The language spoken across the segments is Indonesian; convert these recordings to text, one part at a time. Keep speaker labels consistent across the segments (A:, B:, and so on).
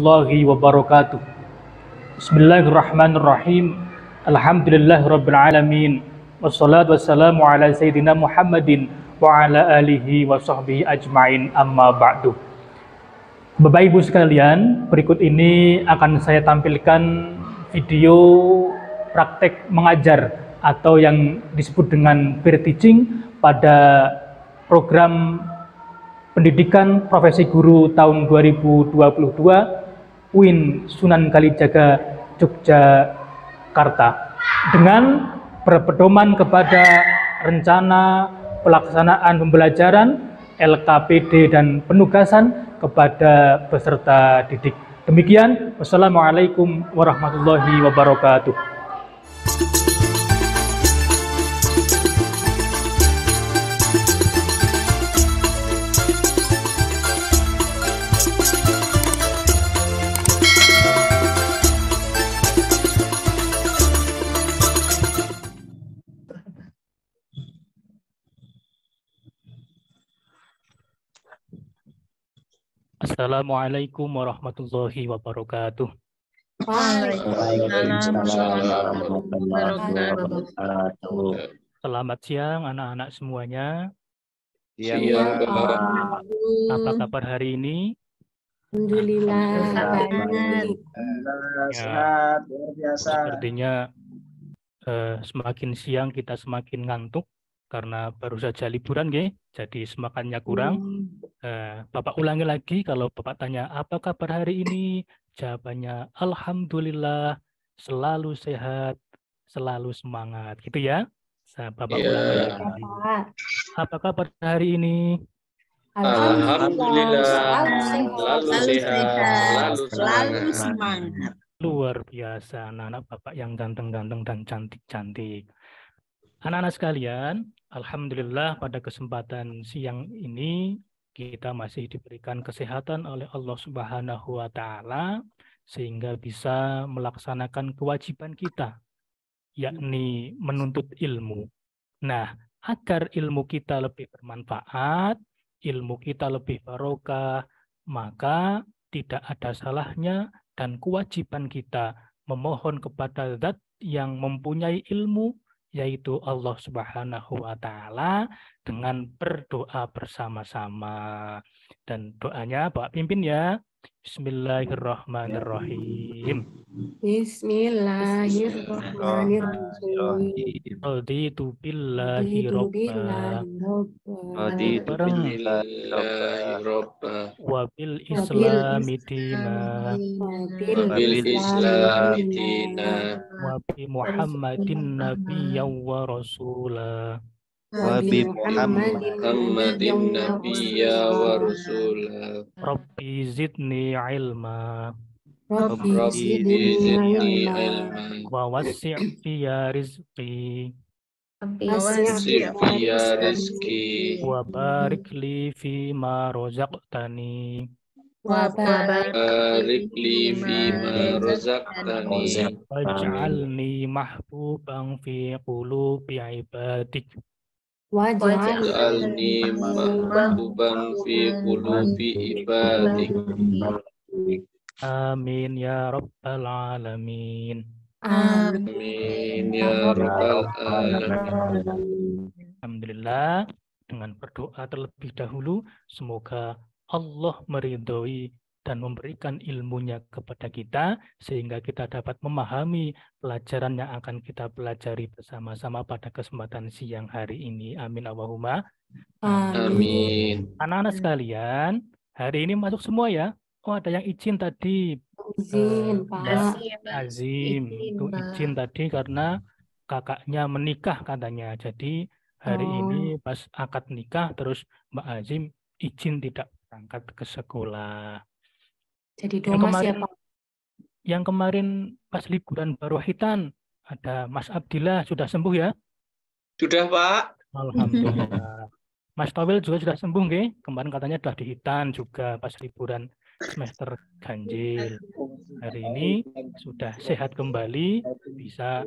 A: Warahmatullahi wabarakatuh. Bismillahirrahmanirrahim. Alhamdulillahirabbil alamin. Wassalatu wassalamu ala sayyidina Muhammadin wa ala alihi wa sahbihi ajmain, amma ba'du. Bapak Ibu sekalian, berikut ini akan saya tampilkan video praktek mengajar atau yang disebut dengan peer teaching pada program pendidikan profesi guru tahun 2022 UIN Sunan Kalijaga, Yogyakarta, dengan berpedoman kepada rencana pelaksanaan pembelajaran, LKPD dan penugasan kepada peserta didik. Demikian, wassalamualaikum warahmatullahi wabarakatuh. Assalamualaikum warahmatullahi wabarakatuh.
B: Waalaikumsalam warahmatullahi wabarakatuh.
A: Selamat siang anak-anak semuanya.
B: Siang,
A: Apa kabar hari ini?
C: Alhamdulillah.
B: Sehat, luar biasa.
A: Sepertinya semakin siang kita semakin ngantuk karena baru saja liburan, jadi semakannya kurang. Bapak ulangi lagi, kalau Bapak tanya apa kabar hari ini, jawabannya alhamdulillah, selalu sehat, selalu semangat, gitu ya. Bapak ulangi lagi. Apa kabar hari ini?
C: Alhamdulillah.
B: Selalu sehat, selalu semangat.
A: Luar biasa, anak-anak Bapak yang ganteng-ganteng dan cantik-cantik. Anak-anak sekalian, alhamdulillah pada kesempatan siang ini kita masih diberikan kesehatan oleh Allah Subhanahu wa Ta'ala sehingga bisa melaksanakan kewajiban kita, yakni menuntut ilmu. Nah, agar ilmu kita lebih bermanfaat, ilmu kita lebih barokah, maka tidak ada salahnya dan kewajiban kita memohon kepada Zat yang mempunyai ilmu, yaitu Allah Subhanahu wa Ta'ala, dengan berdoa bersama-sama. Dan doanya Bapak pimpin ya. Bismillahirrahmanirrahim.
C: Bismillahirrahmanirrahim.
A: Raditu billahi robba wa bil islami dina wa bi Muhammadin nabiyyan wa rasula
B: Wabi Muhammadin nabiyya wa rasula.
A: Rabbi zidni ilma
C: Rabbi zidni ilma
A: wa wasi' fiya rizqi
B: Fiya rizki
A: wa barik li fi ma razaqtani
B: barik li fima razaqtani
A: waj'alni mahbuban fi qulubi ibadik
B: waj'alni mahbuban fi qulubi ibadik.
A: amin ya rabbal alamin.
B: Amin ya rabbal alamin.
A: Alhamdulillah, dengan berdoa terlebih dahulu, semoga Allah meridhoi dan memberikan ilmunya kepada kita, sehingga kita dapat memahami pelajaran yang akan kita pelajari bersama-sama pada kesempatan siang hari ini. Amin Allahumma.
B: Amin.
A: Anak-anak sekalian, hari ini masuk semua ya? Oh, ada yang izin tadi.
C: Izin, Pak.
A: Azim, itu izin tadi karena kakaknya menikah katanya. Jadi hari ini pas akad nikah, terus Mbak Azim izin tidak berangkat ke sekolah.
C: Jadi Domas ya, Pak.
A: Yang kemarin pas liburan Barohitan, ada Mas Abdillah, sudah sembuh ya?
B: Sudah, Pak.
A: Alhamdulillah. Mas Towil juga sudah sembuh, nggih? Kemarin katanya sudah dihitan juga pas liburan semester ganjil. Hari ini sudah sehat kembali, bisa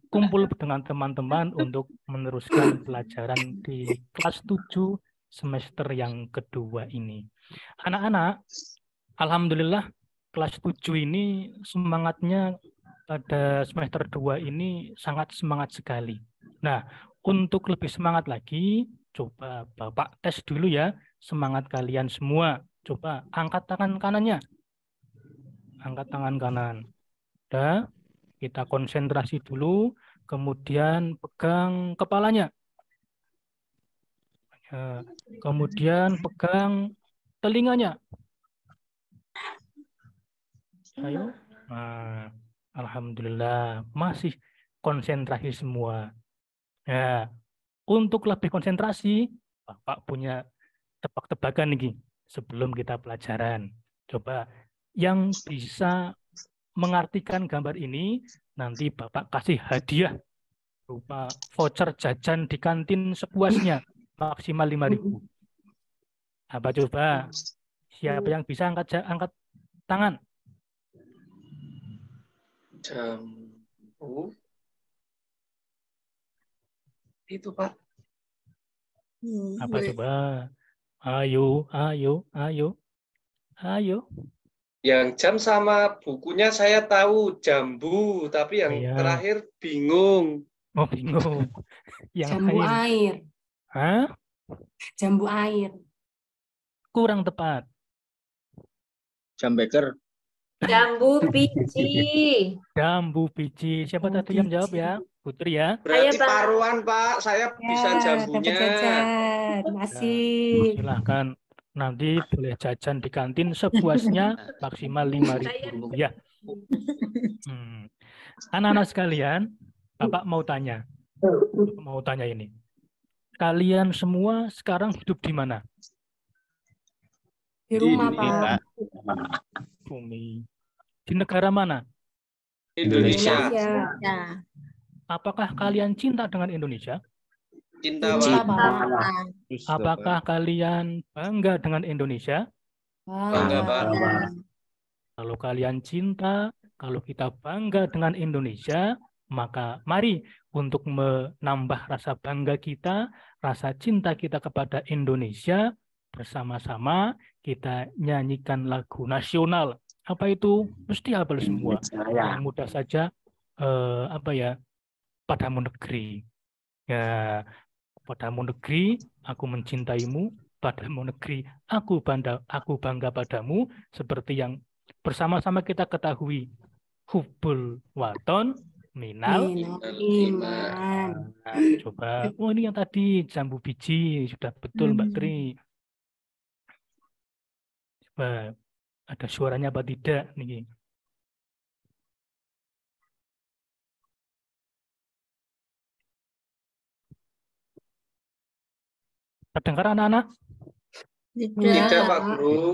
A: kumpul dengan teman-teman untuk meneruskan pelajaran di kelas 7 semester yang kedua ini. Anak-anak, alhamdulillah kelas 7 ini semangatnya pada semester 2 ini sangat semangat sekali. Nah, untuk lebih semangat lagi, coba Bapak tes dulu ya semangat kalian semua. Coba angkat tangan kanannya. Angkat tangan kanan. Udah, kita konsentrasi dulu, kemudian pegang kepalanya. Ya, kemudian pegang telinganya. Ayo. Nah, alhamdulillah masih konsentrasi semua. Ya, untuk lebih konsentrasi, Bapak punya tebak-tebakan nih sebelum kita pelajaran. Coba yang bisa mengartikan gambar ini, nanti Bapak kasih hadiah berupa voucher jajan di kantin sepuasnya, maksimal 5.000. Apa coba? Siapa yang bisa angkat tangan?
B: Jambu. Itu, Pak.
A: Apa coba? Ayo, ayo, ayo, ayo.
B: Yang jam sama bukunya saya tahu jambu, tapi yang
A: Iya.
B: terakhir bingung.
A: Oh, bingung. Yang
C: Jambu
A: lain.
C: air.
A: Hah?
C: Jambu air.
A: Kurang tepat.
D: Jam beker.
E: Jambu biji.
A: Jambu biji. Siapa
C: Jambu
A: tadi yang jawab
C: biji.
A: ya? Putri ya?
B: Berarti
E: Saya, Pak.
B: paruan, Pak. Saya bisa
C: Ya, dapat
B: jambunya.
C: jajan. Masih.
A: Silahkan. Nanti boleh jajan di kantin sepuasnya maksimal 5.000 rupiah. Anak-anak sekalian, Bapak mau tanya. Mau tanya ini. Kalian semua sekarang hidup di mana?
C: Di rumah,
D: Ini,
C: Pak.
A: Bumi. Di negara mana?
B: Indonesia.
C: Ya.
A: Apakah kalian cinta dengan Indonesia?
B: Cinta,
C: Cinta,
B: Pak.
C: Pak.
A: Apakah kalian bangga dengan Indonesia?
B: Bangga, Pak.
A: Kalau kalian cinta, kalau kita bangga dengan Indonesia, maka mari untuk menambah rasa bangga kita, rasa cinta kita kepada Indonesia, bersama-sama kita nyanyikan lagu nasional. Apa itu? Mesti hafal semua. Yang mudah saja, Padamu Negeri. Ya, padamu negeri, aku mencintaimu. Padamu negeri, aku bangga padamu. Seperti yang bersama-sama kita ketahui, hubbul waton minal
C: iman.
A: Coba, oh ini yang tadi jambu biji sudah betul Mbak Tri. Coba ada suaranya apa tidak nih? Terdengar anak-anak?
B: Tidak, Pak Guru.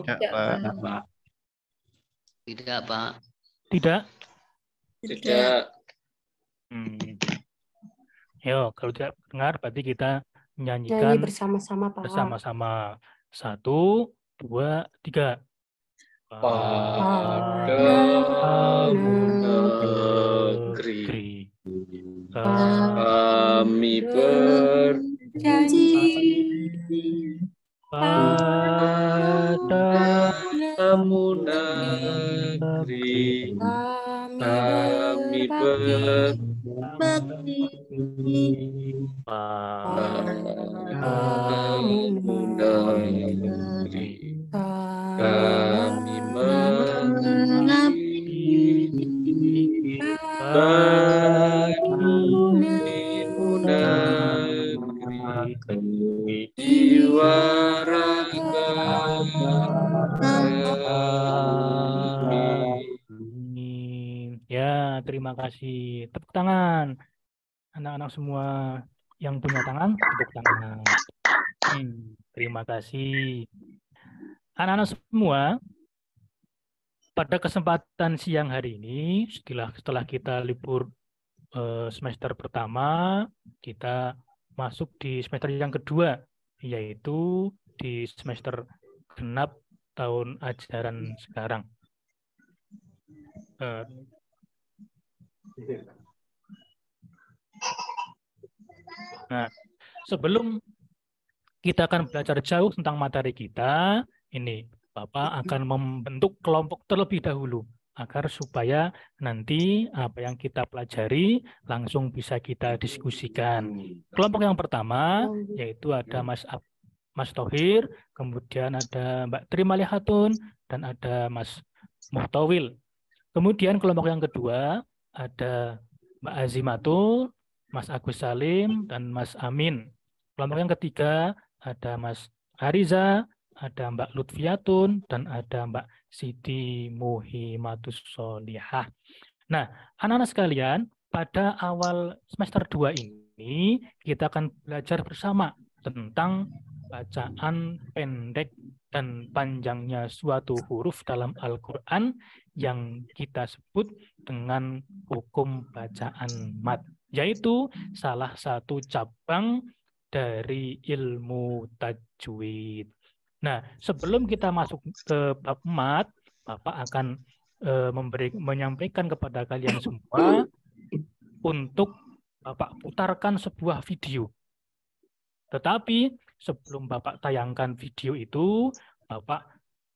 D: Tidak, Pak.
A: Tidak?
B: Tidak.
A: Yo, kalau tidak dengar berarti kita
C: Nyanyi
A: nyanyikan
C: bersama-sama, Pak.
A: bersama-sama. 1, 2, 3.
B: Padamu negeri, kami berjanji padamu negeri, kami berbakti padamu negeri, kami mengabdi bagimu negeri, jiwa raga kami.
A: Ya, terima kasih. Tepuk tangan. Anak-anak semua yang punya tangan, tepuk tangan. Terima kasih. Anak-anak semua, pada kesempatan siang hari ini, setelah kita libur semester pertama, kita masuk di semester yang kedua, yaitu di semester genap tahun ajaran sekarang. Nah, sebelum kita akan belajar jauh tentang materi kita, ini Bapak akan membentuk kelompok terlebih dahulu agar supaya nanti apa yang kita pelajari langsung bisa kita diskusikan. Kelompok yang pertama yaitu ada Mas Tohir, kemudian ada Mbak Trimalihatun, dan ada Mas Muhtawil. Kemudian kelompok yang kedua ada Mbak Azimatul, Mas Agus Salim, dan Mas Amin. Kelompok yang ketiga ada Mas Ariza, ada Mbak Lutfiatun, dan ada Mbak Siti Muhimatus Solihah. Nah, anak-anak sekalian, pada awal semester 2 ini kita akan belajar bersama tentang bacaan pendek dan panjangnya suatu huruf dalam Al-Quran yang kita sebut dengan hukum bacaan mad, yaitu salah satu cabang dari ilmu tajwid. Nah, sebelum kita masuk ke bab mad, Bapak akan menyampaikan kepada kalian semua untuk Bapak putarkan sebuah video. Tetapi sebelum Bapak tayangkan video itu, Bapak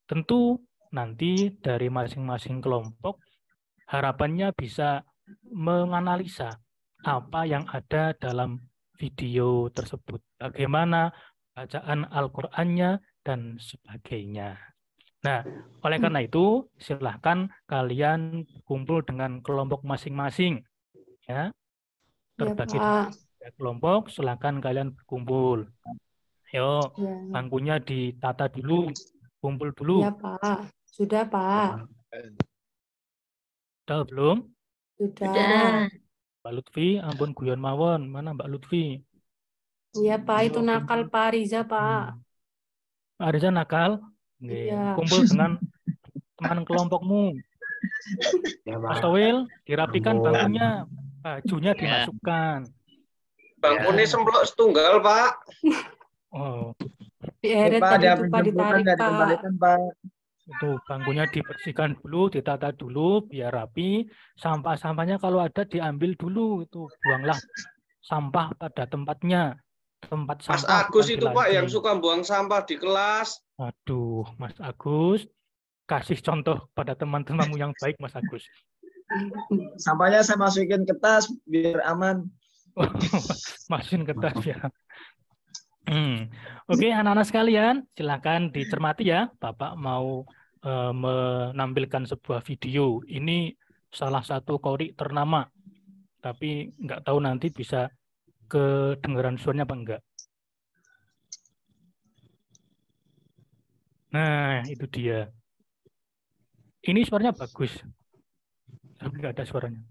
A: tentu nanti dari masing-masing kelompok harapannya bisa menganalisa apa yang ada dalam video tersebut, bagaimana bacaan Al-Qur'annya dan sebagainya. Nah, oleh karena itu silahkan kalian kumpul dengan kelompok masing-masing, ya. Terbagi
C: ya,
A: kelompok, silahkan kalian berkumpul. Ayo, bangkunya ditata dulu, kumpul dulu.
C: Ya, Pak. Sudah, Pak.
A: Sudah belum?
C: Sudah.
A: Mbak Lutfi, ampun guyon mawon. Mana Mbak Lutfi?
C: Iya, Pak. Itu nakal Pak Riza, Pak.
A: Pak Ariza nakal?
C: Iya.
A: Kumpul dengan teman kelompokmu. Mas Towil, dirapikan bangkunya, bajunya dimasukkan.
B: Bangkunya semblok setunggal, Pak.
A: Oh,
C: Dieret
D: Pak,
C: tadi
D: ada
C: itu, Pak,
D: penjemputan
C: ditarik,
D: dan
C: Pak.
D: dikembalikan, Pak.
A: itu bangkunya dibersihkan dulu, ditata dulu, biar rapi. Sampah-sampahnya kalau ada diambil dulu, itu buanglah sampah pada tempatnya. Tempat
B: Mas
A: sampah
B: Agus
A: bukan
B: itu,
A: di
B: Pak, yang
A: lantai.
B: suka buang sampah di kelas.
A: Aduh, Mas Agus, kasih contoh pada teman-temanmu yang baik, Mas Agus.
D: Sampahnya saya masukin ke tas biar aman.
A: Masukin ke tas ya. Oke, anak-anak sekalian, silakan dicermati ya. Bapak mau menampilkan sebuah video. Ini salah satu qori ternama, tapi nggak tahu nanti bisa kedengaran suaranya apa enggak. Nah, itu dia. Ini suaranya bagus, tapi nggak ada suaranya.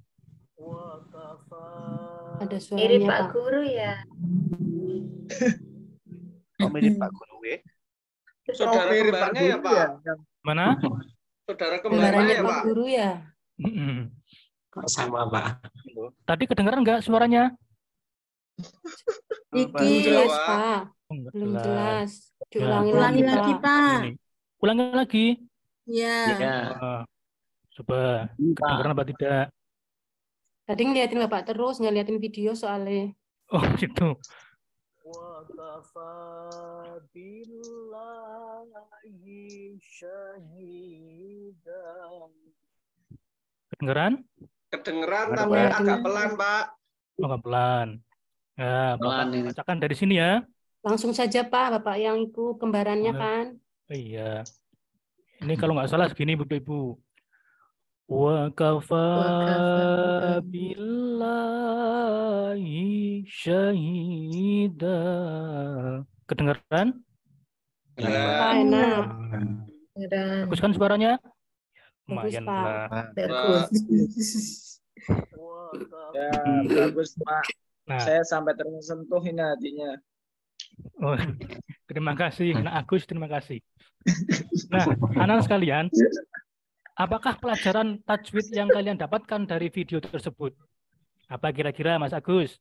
C: Ada
E: Mirip
C: suaranya,
E: Pak
C: Pak.
E: Guru ya.
F: Oh, mirip Pak Guru ya?
B: Saudara kembarnya ya, Pak?
A: Mana?
B: Saudara kembarnya
C: Kembarannya
B: ya,
C: Pak
B: Pak?
C: Guru ya.
G: Sama, Pak.
A: Tadi kedengaran nggak suaranya?
C: Dikit,
B: Belum
C: jelas,
B: jelas.
C: Pak.
A: Oh, nggak
C: Belum
A: jelas.
C: jelas.
A: Ya,
C: Diulangi lagi, Pak.
A: Ini. Ulangi lagi.
C: Iya.
G: Ya.
A: Coba kedengaran apa tidak?
C: Tadi ngeliatin Bapak terus, ngeliatin video soalnya.
A: Oh, gitu. Kedengaran?
B: Kedengeran
G: Kedengeran,
B: tapi
C: Pak.
B: agak pelan, Pak.
A: Oh, nggak pelan. Ya,
G: Pelan
A: Bapak
G: ini.
A: bacakan dari sini ya.
C: Langsung saja, Pak. Bapak yang itu kembarannya
A: Benar.
C: kan.
A: Iya. Ini kalau nggak salah segini, Ibu-Ibu. Wa kafa billahi syahida. Kedengaran?
C: Pak,
B: Ya,
C: enak.
E: Dan
A: Bagus kan suaranya?
C: Bagus,
A: Lumayan
C: Pak.
A: lah.
E: bagus.
D: Ya, bagus, Pak.
A: Nah,
D: Saya sampai tersentuh ini hatinya.
A: oh, terima kasih, Nak Agus, terima kasih. Nah, anak sekalian, apakah pelajaran tajwid yang kalian dapatkan dari video tersebut? Apa kira-kira, Mas Agus?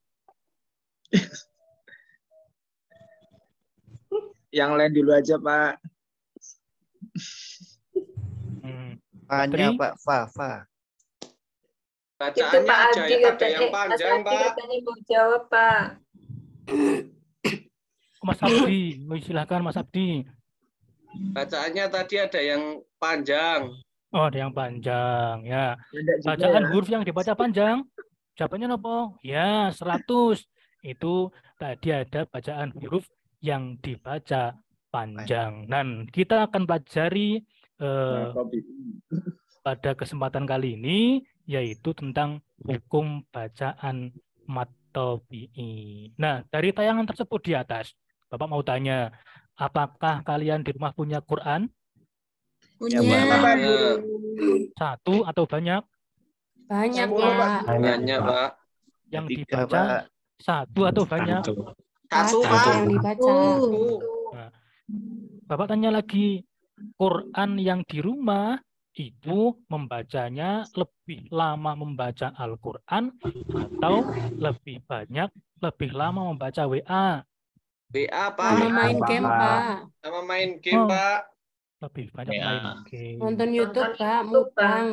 D: Yang lain dulu aja, Pak.
F: Hanya
A: Tri?
F: Pak, Fa.
E: Itu
B: bacaannya
E: Pak
B: aja
E: Adi
B: ada
E: katanya,
B: yang
E: Mas
B: panjang,
E: Adi
B: Pak.
E: katanya mau jawab, Pak.
A: Mas Abdi, silakan Mas Abdi.
B: Bacaannya tadi ada yang panjang.
A: Oh, ada yang panjang ya.
D: Pendek juga
A: Bacaan
D: ya.
A: huruf yang dibaca panjang, jawabannya apa? Ya, 100. Itu tadi ada bacaan huruf yang dibaca panjang. Dan kita akan pelajari pada kesempatan kali ini, yaitu tentang hukum bacaan mad tabi'i. Nah, dari tayangan tersebut di atas, Bapak mau tanya, apakah kalian di rumah punya Quran?
F: Ya,
E: Punya.
F: Pak.
A: Satu atau banyak?
C: Banyak,
D: Sepuluh, Pak.
C: Pak.
B: Banyak, Pak.
A: Yang
F: Tiga,
A: dibaca
F: Pak.
A: satu atau banyak?
B: Satu,
C: Satu
B: Pak.
C: yang dibaca.
A: Nah, Bapak tanya lagi, Quran yang di rumah itu membacanya lebih lama membaca Al-Quran atau lebih banyak, lebih lama membaca WA?
B: WA, Pak.
C: Sama main game, Pak.
B: Sama main game,
A: Oh.
B: Pak.
A: Lebih banyak main game.
C: Nonton YouTube, Pak. Mukbang.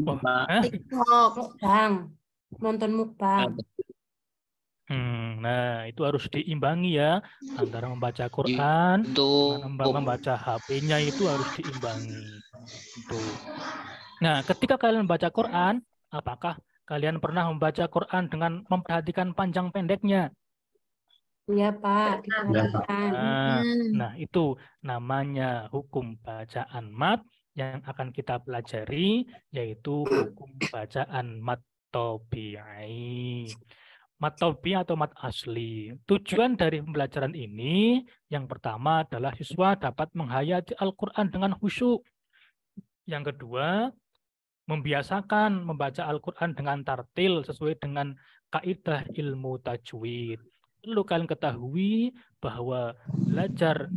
A: Oh, hah?
E: TikTok.
C: Mukbang. Nonton mukbang.
A: Nah, itu harus diimbangi ya, antara membaca Quran dengan membaca HP-nya itu harus diimbangi. Itu. Nah, ketika kalian membaca Quran, apakah kalian pernah membaca Quran dengan memperhatikan panjang pendeknya?
C: Iya, Pak. Diperhatikan.
A: Nah, itu namanya hukum bacaan mad yang akan kita pelajari, yaitu hukum bacaan mad tabi'i. Mad tabi'i atau mad asli. Tujuan dari pembelajaran ini yang pertama adalah siswa dapat menghayati Al-Quran dengan khusyuk. Yang kedua, membiasakan membaca Al-Quran dengan tartil sesuai dengan kaidah ilmu tajwid. Perlu kalian ketahui bahwa belajar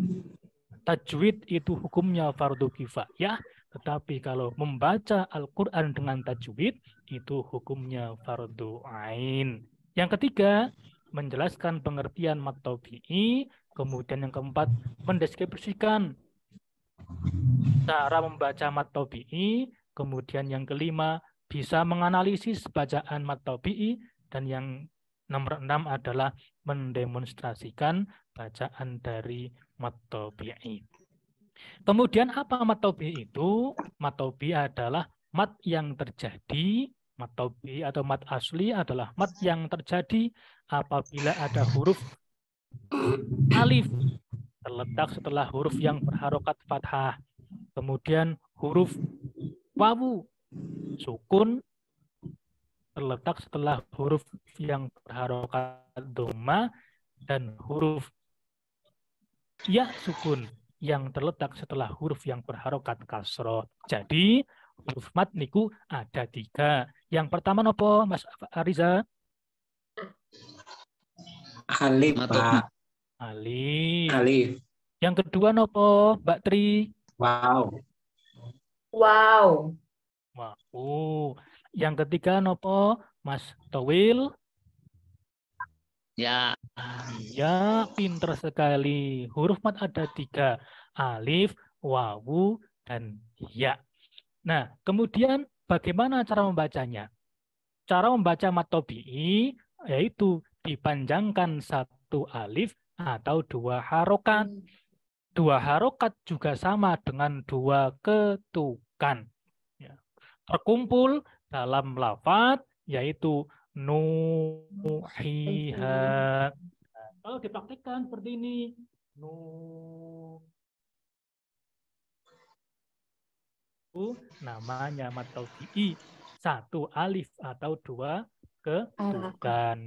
A: tajwid itu hukumnya fardu kifayah, tetapi kalau membaca Al-Quran dengan tajwid itu hukumnya fardu ain. Yang ketiga, menjelaskan pengertian mad tabi'i. Kemudian yang keempat, mendeskripsikan cara membaca mad tabi'i. Kemudian yang kelima, bisa menganalisis bacaan mad tabi'i. Dan yang nomor 6 adalah mendemonstrasikan bacaan dari mad tabi'i. Kemudian apa mad tabi'i itu? Mad tabi'i adalah mad yang terjadi. Mad tabi'i atau mad asli adalah mad yang terjadi apabila ada huruf alif terletak setelah huruf yang berharokat fathah. Kemudian huruf wawu sukun terletak setelah huruf yang berharokat dhamma, dan huruf ya sukun yang terletak setelah huruf yang berharokat kasroh. Jadi huruf mad niku ada 3. Yang pertama nopo, Mas Ariza?
G: Alif, Pak.
A: Alif.
G: Alif.
A: Yang kedua nopo, Mbak Tri?
G: Wow.
E: Wow.
A: Wow. Yang ketiga nopo, Mas Towil?
H: Ya.
A: Ya, pinter sekali. Huruf mad ada 3. Alif, wawu, dan ya. Nah, kemudian bagaimana cara membacanya? Cara membaca mad tabi'i yaitu dipanjangkan 1 alif atau 2 harokat. 2 harokat juga sama dengan 2 ketukan. Ya. Terkumpul dalam lafaz yaitu nuhiha. Nah, kalau dipraktikkan seperti ini, namanya mad tabi'i, 1 alif atau 2 ketukan.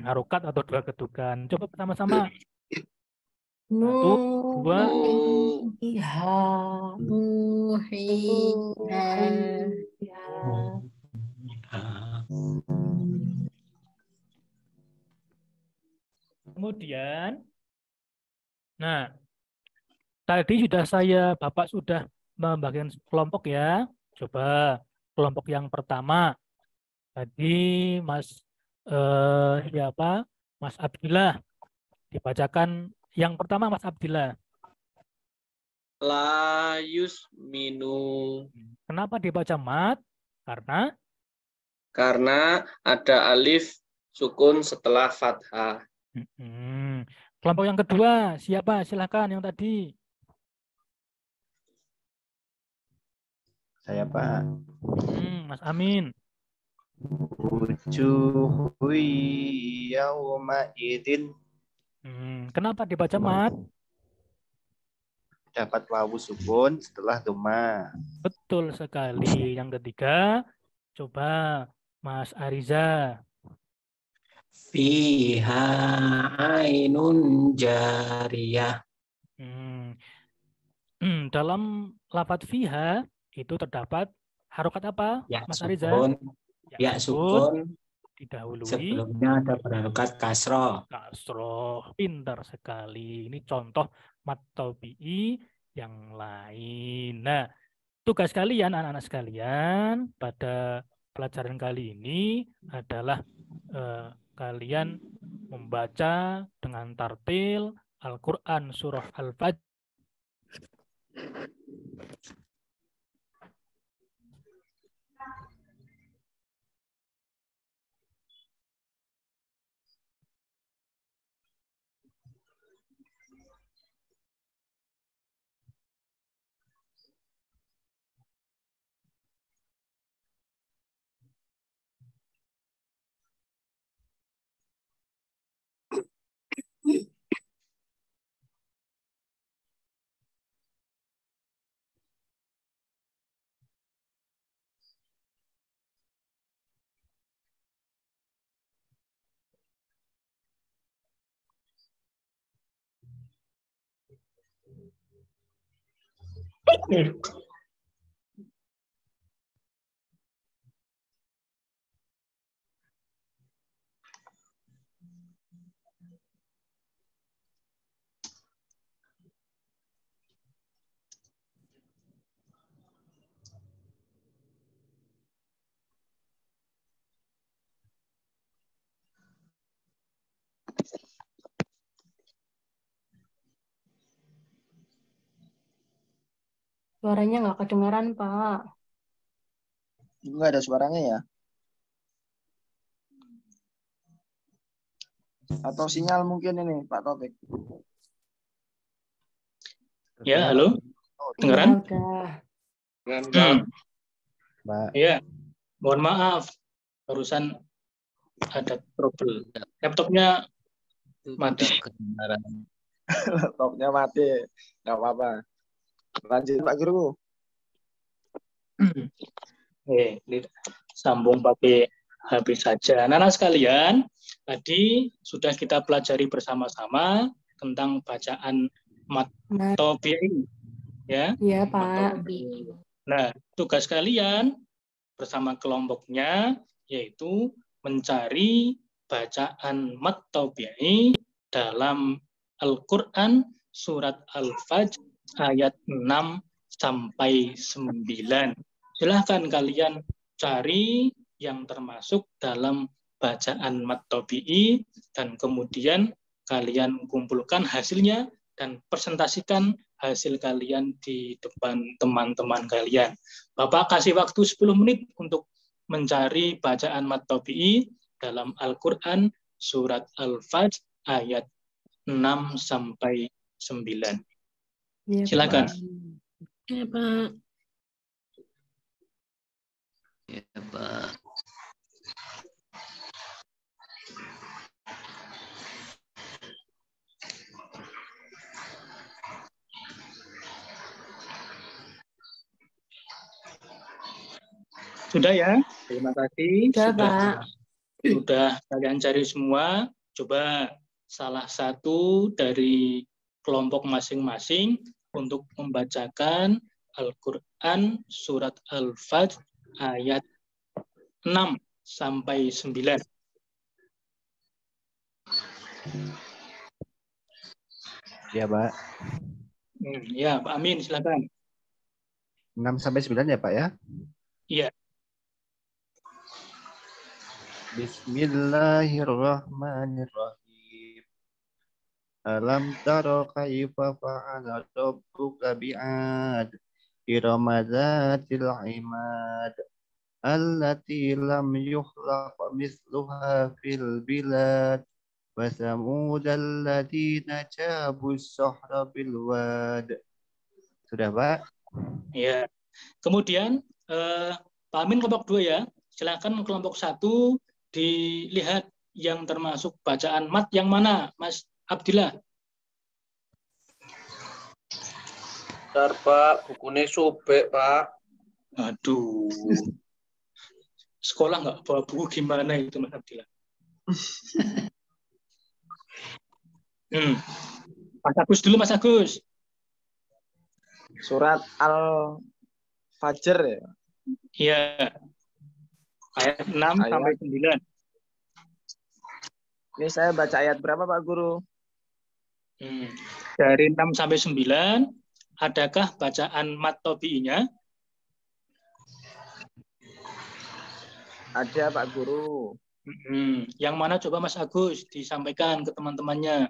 A: Harokat atau 2 ketukan. Coba bersama-sama. 1, 2, kemudian, nah, tadi Bapak sudah membagikan kelompok ya. Coba kelompok yang pertama. Tadi Mas Mas Abdillah. Dibacakan yang pertama Mas Abdillah.
B: La yusminu.
A: Kenapa dibaca mat? Karena
B: ada alif sukun setelah fathah.
A: Kelompok yang kedua, siapa? Silakan yang tadi.
F: Saya Pak.
A: Mas Amin.
F: Wujuhu yauma idin.
A: Kenapa dibaca mat?
F: Dapat wawu sukun setelah doma.
A: Betul sekali. Yang ketiga, coba Mas Ariza.
G: Fiha ainun jariyah.
A: Dalam lafadz fiha itu terdapat harokat apa,
G: Ya
A: Mas Ariza?
G: sukun.
A: Ya
G: Ya sukun.
A: Didahului
G: Sebelumnya ada berharokat kasroh.
A: kasroh. Pintar sekali. Ini contoh mat tabi'i yang lain. Nah, tugas kalian, anak-anak sekalian, pada pelajaran kali ini adalah kalian membaca dengan tartil Al-Quran surah Al-Fajr.
C: Suaranya nggak kedengaran, Pak.
D: Enggak ada suaranya ya? Atau sinyal mungkin ini, Pak Taufik.
B: Ya, halo.
C: Iya,
B: Dengeran?
C: udah.
F: Mbak.
B: Iya. Mohon maaf. Barusan ada trouble. Laptopnya mati.
D: Laptopnya mati. Nggak apa-apa. Lanjut, Pak Guru.
B: Sambung pakai HP saja. Anak-anak sekalian, tadi sudah kita pelajari bersama-sama tentang bacaan mat tabi'i, ya.
C: Iya,
B: Mat
C: Pak.
B: tabi'i. Nah, tugas kalian bersama kelompoknya yaitu mencari bacaan mat tabi'i dalam Al-Qur'an surat Al-Fajr ayat 6 sampai 9. Silahkan kalian cari yang termasuk dalam bacaan mat tabi'i dan kemudian kalian kumpulkan hasilnya dan presentasikan hasil kalian di depan teman-teman kalian. Bapak kasih waktu 10 menit untuk mencari bacaan mat tabi'i dalam Al-Qur'an surat Al-Fajr ayat 6 sampai 9.
C: Iya,
B: Silakan.
E: Ya, Pak.
G: Ya, Pak.
B: Sudah ya? Terima kasih.
C: Sudah, Pak.
B: Sudah kalian cari semua. Coba salah satu dari kelompok masing-masing untuk membacakan Al-Qur'an surat Al-Fajr ayat 6 sampai 9.
F: Ya, Pak.
B: Ya, Pak Amin, silakan.
F: 6 sampai 9 ya, Pak ya?
B: Iya.
F: Bismillahirrahmanirrahim. Alam tara kaifa fa'ala rabbuka bi'ad irama dzatil imad allati lam yukhlaq mithluha fil bilad وثمود الذين جابوا الصخر بالواد. Sudah, Pak?
B: Ya. Kemudian Pak Amin kelompok 2 ya. Silakan kelompok 1 dilihat yang termasuk bacaan mat yang mana, Mas Abdillah?
H: Bentar, Pak. Bukunya sobek, Pak.
B: Aduh. Sekolah nggak bawa buku gimana itu, Mas Abdillah? Mas Agus dulu, Mas Agus.
D: Surat Al-Fajr ya.
B: Iya. Ayat 6 sampai 9.
D: Ini saya baca ayat berapa, Pak Guru?
B: Dari 6 sampai 9, adakah bacaan mat tobi'inya?
D: Ada, Pak Guru.
B: Yang mana coba Mas Agus disampaikan ke teman-temannya?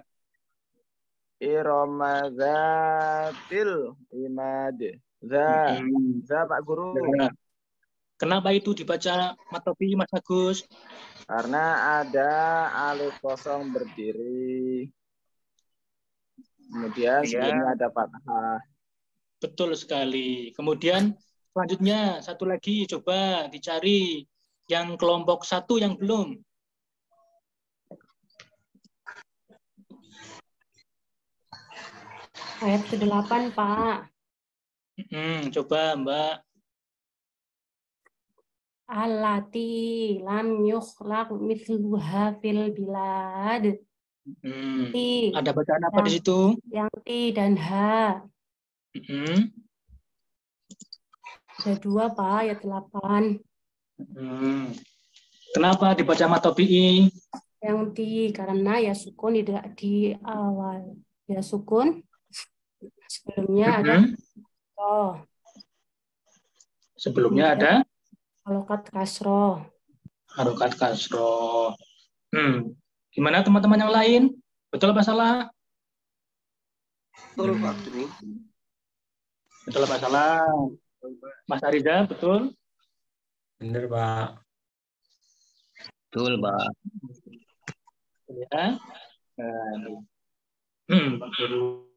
D: Irama zatil imad. Za, Pak Guru.
B: Ya. Kenapa itu dibaca mat tobi'i, Mas Agus?
D: Karena ada alif kosong berdiri. Kemudian sebelumnya ada fathah.
B: Betul sekali. Kemudian selanjutnya satu lagi coba dicari yang kelompok 1 yang belum.
C: Ayat ke-8, Pak.
B: Coba Mbak.
C: Allati lam yukhlaq mithluha fil bilad.
B: Ada bacaan apa di situ?
C: Yang ti dan ha. Ada 2, Pak, ayat 8.
B: Kenapa dibaca mat tobi'i?
C: Yang ti karena ya sukun tidak di awal. Ya sukun. Sebelumnya ada
B: Sebelumnya ada
C: harokat kasroh.
B: Harokat kasroh. Gimana teman-teman yang lain? Betul apa salah?
H: Betul, Pak.
B: Betul apa salah? Mas Ariza, betul?
G: Bener, Pak.
F: Betul, Pak.
B: Ya. Pak Guru.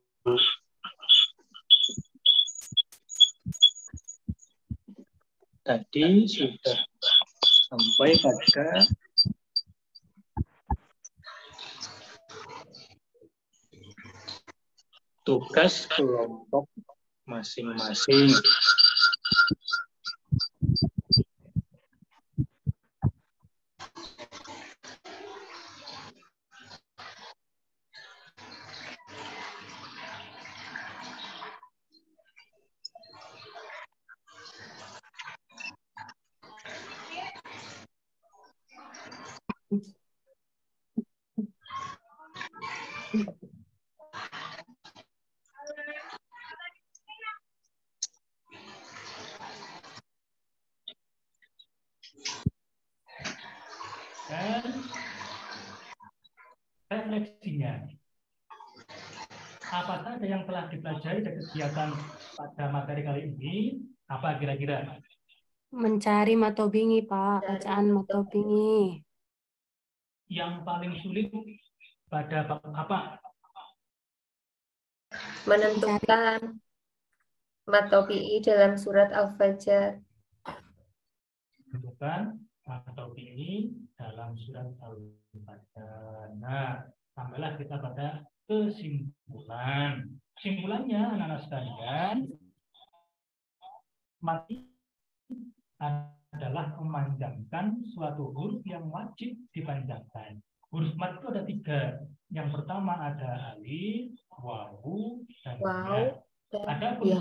B: Tadi sudah sampai pada tugas kelompok masing-masing. Dan refleksinya, apa saja yang telah dipelajari dari kegiatan pada materi kali ini? Apa kira-kira?
C: Mencari matobingi, Pak. Bacaan matobingi.
B: Yang paling sulit pada bab apa?
I: Menentukan matobi'i dalam surat Al-Fajr.
B: Menentukan matobi'i dalam surat Al-Fajr. Nah, sampailah kita pada kesimpulan. Kesimpulannya, anak-anak sekalian, mati adalah memanjangkan suatu huruf yang wajib dipanjangkan. Huruf mat itu ada 3. Yang pertama ada alif, wawu, dan ya. Ada pun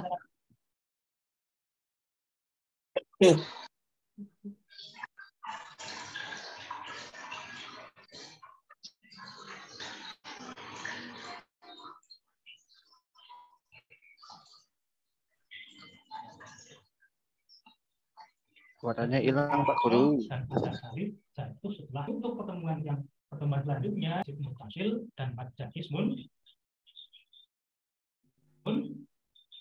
F: Suaranya hilang, Pak Guru.
B: Dan ada alif jatuh setelah untuk pertemuan selanjutnya ismun tasil dan mad ismun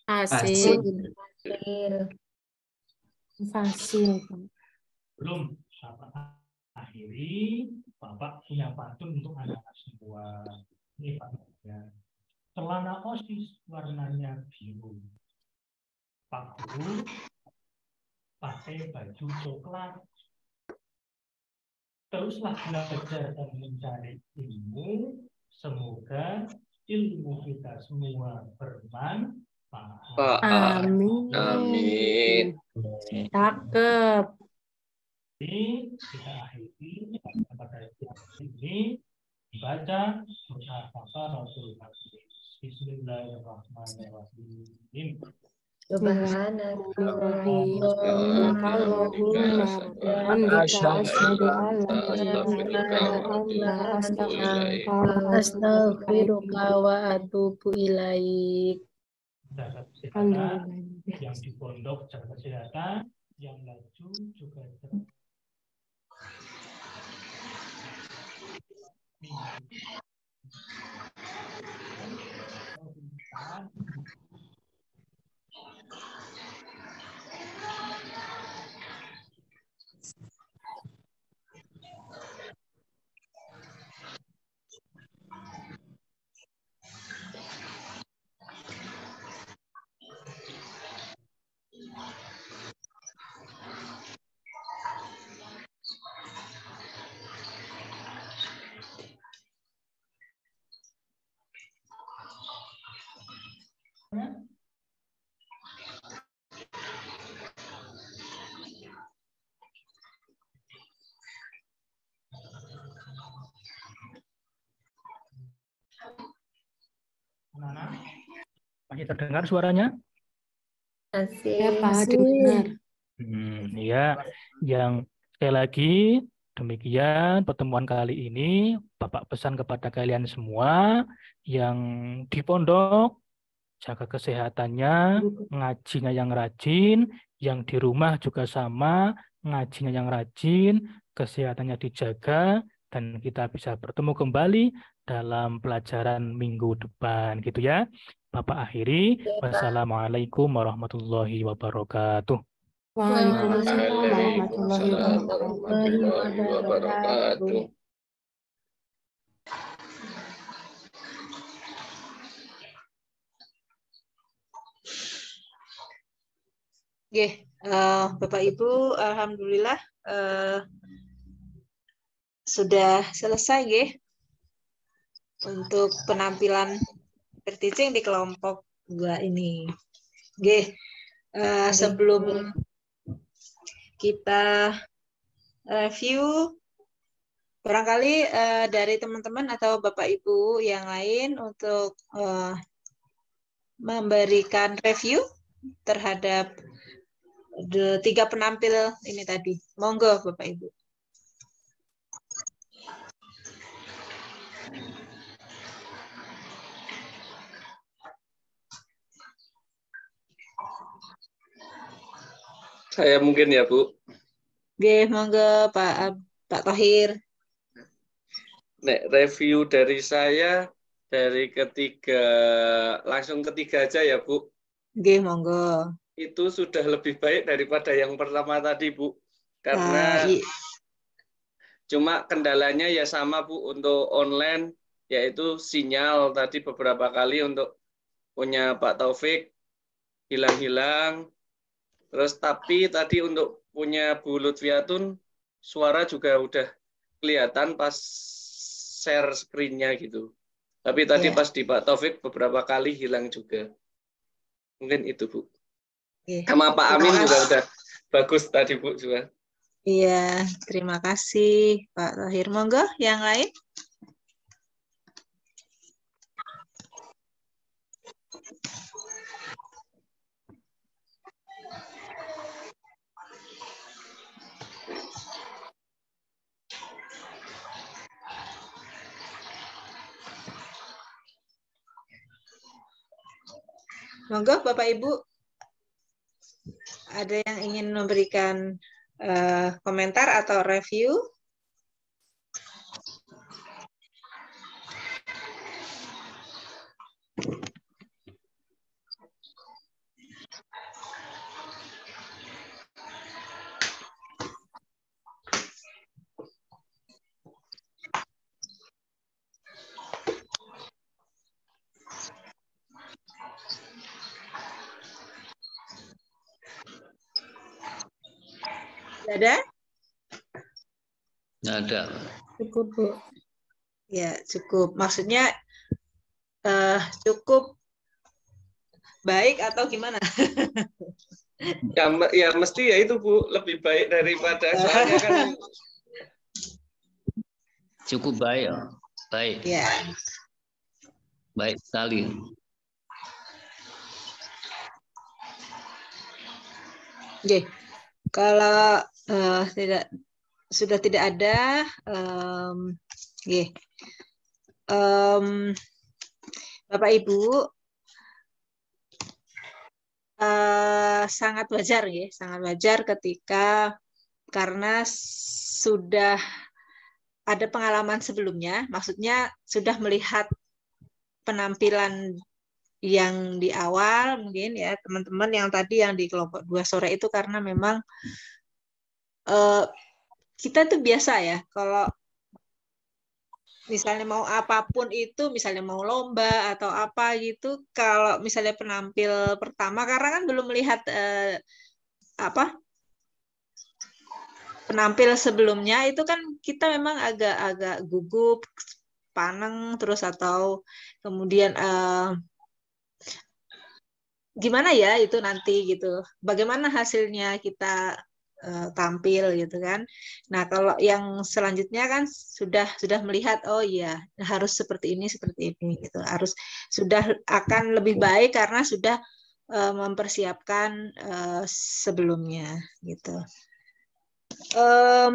I: Asil.
C: Fasil.
B: belum apa
A: akhiri, Bapak punya pantun untuk anak-anak semua. Ini Pak. Ya. Celana OSIS warnanya biru. Pak Guru pakai baju coklat. Teruslah belajar dan mencari ilmu. Semoga ilmu kita semua bermanfaat.
C: Amin.
H: Amin.
C: Cakep.
A: Ini kita akhiri pada siang ini baca doa kafaratul majlis. Bismillahirrahmanirrahim.
C: Bismillahirrahmanirrahim. Allahumma hamdika asyhadu an la ilaha illa anta
E: Astaghfiruka wa atubu ilaik.
A: Jaga kesehatan,
C: Alhamdulillah.
A: yang di pondok jaga kesehatan, yang laju juga jaga. Anak-anak, masih terdengar suaranya?
C: Ya Pak,
E: Masih.
C: dengar.
A: Ya, yang sekali lagi demikian pertemuan kali ini Bapak pesan kepada kalian semua yang di pondok jaga kesehatannya, ngajinya yang rajin, yang di rumah juga sama, ngajinya yang rajin, kesehatannya dijaga, dan kita bisa bertemu kembali dalam pelajaran minggu depan, gitu ya. Bapak akhiri, wassalamualaikum warahmatullahi wabarakatuh.
C: Waalaikumsalam warahmatullahi
H: wabarakatuh.
J: Bapak Ibu, alhamdulillah sudah selesai untuk penampilan berteaching di kelompok 2 ini. Sebelum kita review, barangkali dari teman-teman atau Bapak Ibu yang lain untuk memberikan review terhadap 3 penampil ini tadi. Monggo Bapak Ibu.
H: Saya mungkin ya, Bu.
J: Monggo Pak Thohir.
H: Review dari saya dari langsung ketiga aja ya, Bu.
J: Monggo.
H: Itu sudah lebih baik daripada yang pertama tadi, Bu. Karena cuma kendalanya ya sama, Bu, untuk online, yaitu sinyal tadi beberapa kali untuk punya Pak Taufik hilang-hilang. Terus tapi tadi untuk punya Bu Lutfiatun suara juga udah kelihatan pas share screen-nya gitu. Tapi tadi pas di Pak Taufik beberapa kali hilang juga. Mungkin itu, Bu. Sama Pak Amin juga udah bagus tadi, Bu, juga.
J: Iya, terima kasih Pak Thohir. Monggo yang lain. Monggo Bapak Ibu, ada yang ingin memberikan komentar atau review? Ada?
K: Nggak ada.
E: Cukup, Bu.
J: Ya, cukup. Maksudnya cukup baik atau gimana?
H: Ya mesti ya itu Bu, lebih baik daripada soalnya kan
K: Cukup baik. Baik.
J: Ya.
K: Baik sekali.
J: Oke. Kalau sudah tidak ada, Bapak Ibu, sangat wajar ya, sangat wajar ketika karena sudah ada pengalaman sebelumnya, maksudnya sudah melihat penampilan yang di awal mungkin ya teman-teman yang tadi yang di kelompok 2 sore itu, karena memang kita tuh biasa ya kalau misalnya mau apapun itu, misalnya mau lomba atau apa gitu, kalau misalnya penampil pertama karena kan belum melihat penampil sebelumnya itu kan kita memang agak gugup, paneng terus atau kemudian gimana ya itu nanti gitu, bagaimana hasilnya kita tampil gitu kan. Nah kalau yang selanjutnya kan sudah melihat oh iya harus seperti ini gitu, harus sudah akan lebih baik karena sudah mempersiapkan sebelumnya gitu.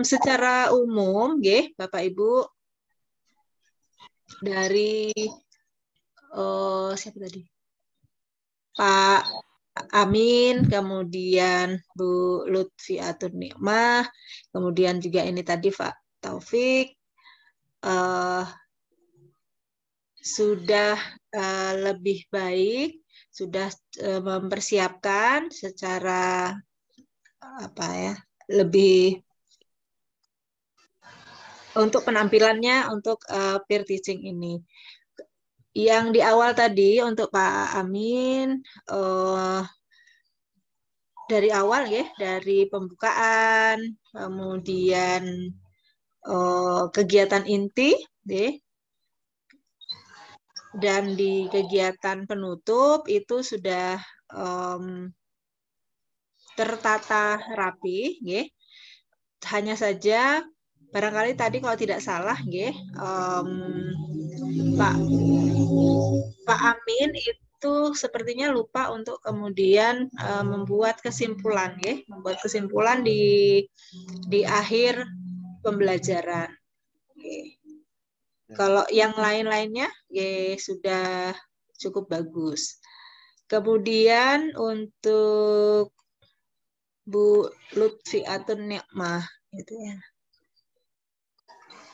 J: Secara umum Bapak Ibu dari siapa tadi? Pak Amin, kemudian Bu Lutfiatun Nikmah, kemudian juga ini tadi Pak Taufik, sudah lebih baik, sudah mempersiapkan secara lebih untuk penampilannya untuk peer teaching ini. Yang di awal tadi untuk Pak Amin, dari awal ya, dari pembukaan, kemudian kegiatan inti, dan di kegiatan penutup itu sudah tertata rapi, hanya saja barangkali tadi kalau tidak salah, Pak Amin itu sepertinya lupa untuk kemudian membuat kesimpulan, membuat kesimpulan di akhir pembelajaran. Kalau yang lain-lainnya, sudah cukup bagus. Kemudian untuk Bu Lutfiatun Nikmah, gitu ya.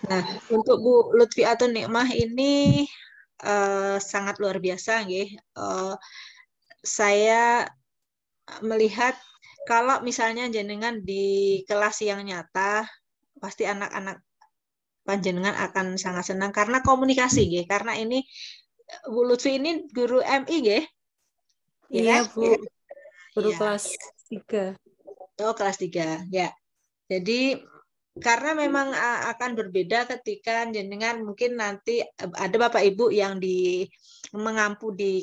J: Nah, untuk Bu Lutfiatun Nikmah ini sangat luar biasa, saya melihat kalau misalnya jenengan di kelas yang nyata, pasti anak-anak panjenengan akan sangat senang karena komunikasi, karena ini Bu Lutfi ini guru MI,
E: Iya, Bu. Guru
J: ya.
E: kelas 3.
J: Oh, kelas 3, ya. Jadi karena memang akan berbeda ketika jenengan mungkin nanti ada Bapak Ibu yang mengampu di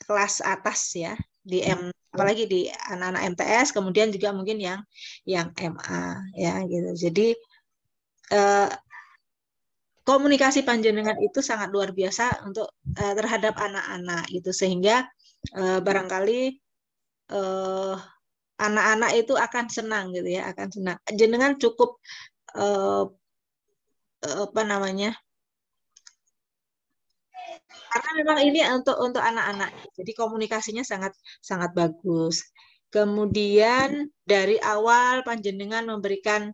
J: kelas atas ya, apalagi di anak-anak MTS, kemudian juga mungkin yang MA ya gitu. Jadi komunikasi panjenengan itu sangat luar biasa untuk terhadap anak-anak gitu, sehingga barangkali anak-anak itu akan senang gitu ya, akan senang. Jenengan cukup karena memang ini untuk anak-anak, jadi komunikasinya sangat bagus. Kemudian dari awal panjenengan memberikan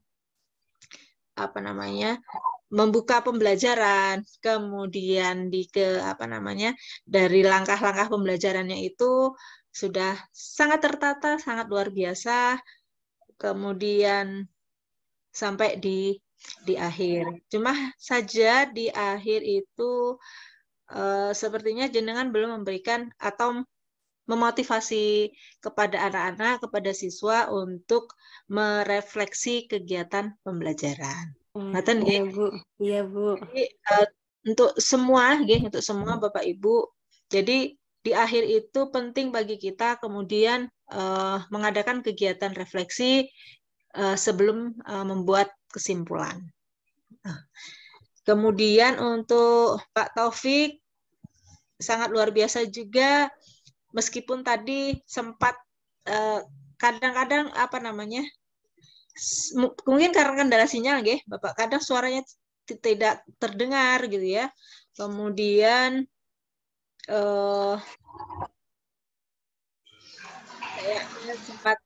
J: membuka pembelajaran, kemudian dari langkah-langkah pembelajarannya itu sudah sangat tertata, sangat luar biasa. Kemudian sampai di akhir. Cuma saja di akhir itu sepertinya jenengan belum memberikan atau memotivasi kepada anak-anak, kepada siswa untuk merefleksi kegiatan pembelajaran. Ngaten
E: Iya,
J: nggih?
E: Bu. Iya, Bu.
J: Jadi untuk semua nggih, untuk semua Bapak Ibu. Jadi di akhir itu penting bagi kita kemudian mengadakan kegiatan refleksi sebelum membuat kesimpulan. Kemudian untuk Pak Taufik sangat luar biasa juga, meskipun tadi sempat kadang-kadang mungkin karena kendala sinyal nggih, Bapak, kadang suaranya tidak terdengar gitu ya. Kemudian kayaknya sempat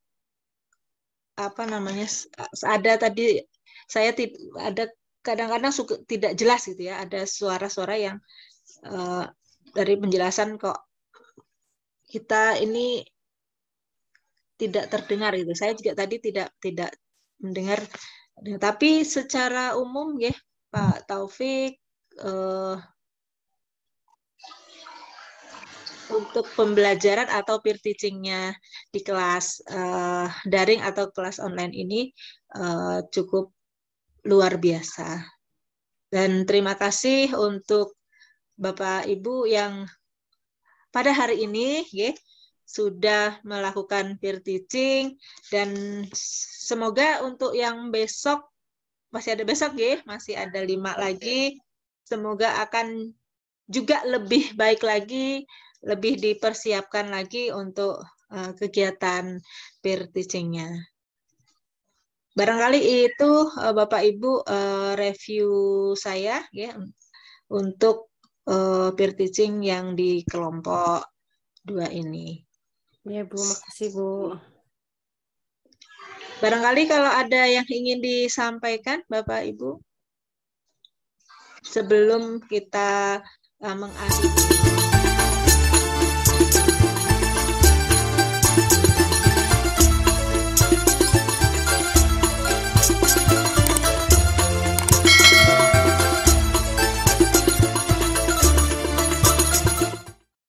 J: ada tadi saya ada kadang-kadang tidak jelas gitu ya, ada suara-suara yang dari penjelasan kok kita ini tidak terdengar gitu. Saya juga tadi tidak mendengar, tapi secara umum ya Pak Taufik untuk pembelajaran atau peer teaching-nya di kelas daring atau kelas online ini cukup luar biasa. Dan terima kasih untuk Bapak Ibu yang pada hari ini sudah melakukan peer teaching, dan semoga untuk yang besok, masih ada besok masih ada 5 lagi, semoga akan juga lebih baik lagi, lebih dipersiapkan lagi untuk kegiatan peer teaching-nya. Barangkali itu Bapak Ibu review saya untuk peer teaching yang di kelompok 2 ini.
E: Ya Bu, makasih Bu.
J: Barangkali kalau ada yang ingin disampaikan Bapak Ibu sebelum kita mengakhiri.